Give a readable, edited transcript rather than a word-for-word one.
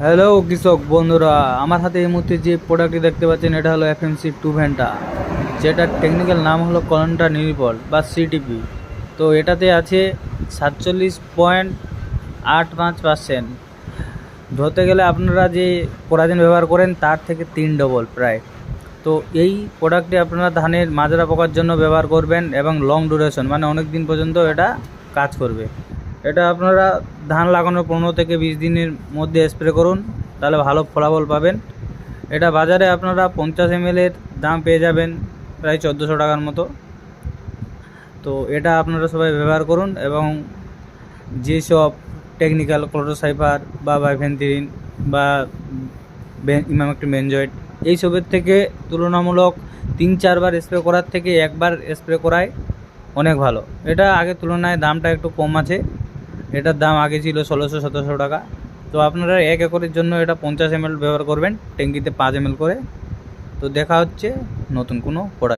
Hello কৃষক বন্ধুরা, আমার হাতে এই মুহূর্তে যে প্রোডাক্টটি দেখতে পাচ্ছেন এটা হলো এফএমসি টু ভেন্টা, যেটার টেকনিক্যাল নাম হলো কলন্টা নিউপল বা সিটিপি। তো এটাতে আছে 47.85%। ধরতে গেলে আপনারা যে কোরাজেন ব্যবহার করেন তার থেকে 3 ডবল প্রায়। তো এই প্রোডাক্টটি আপনারা ধানের মাজরা পোকার জন্য ব্যবহার করবেন এবং লং ডিউরেশন মানে অনেক দিন পর্যন্ত এটা কাজ করবে। এটা আপনারা ধান লাগানোর 15 থেকে 20 দিনের মধ্যে স্প্রে করুন, তাহলে ভালো ফলাফল পাবেন। এটা বাজারে আপনারা 50 ml-এর দাম পেয়ে যাবেন প্রায় 1400 টাকার মতো। তো এটা আপনারা সবাই ব্যবহার করুন এবং যেসব টেকনিক্যাল ক্লোরোসাইফার বা বাইফেন্থ্রিন বা ইমামেক্টিন বেনজয়েড এইসবের থেকে তুলনামূলক 3-4 বার স্প্রে করার থেকে একবার স্প্রে করায় অনেক ভালো। এটা আগের তুলনায় দামটা একটু কম আছে, এটার দাম আগে ছিল 1600-1700 টাকা। তো আপনারা 1 একরের জন্য এটা 50 ml ব্যবহার করবেন, ট্যাঙ্কিতে 5 ml করে। তো দেখা হচ্ছে নতুন কোনো প্রোডাক্ট।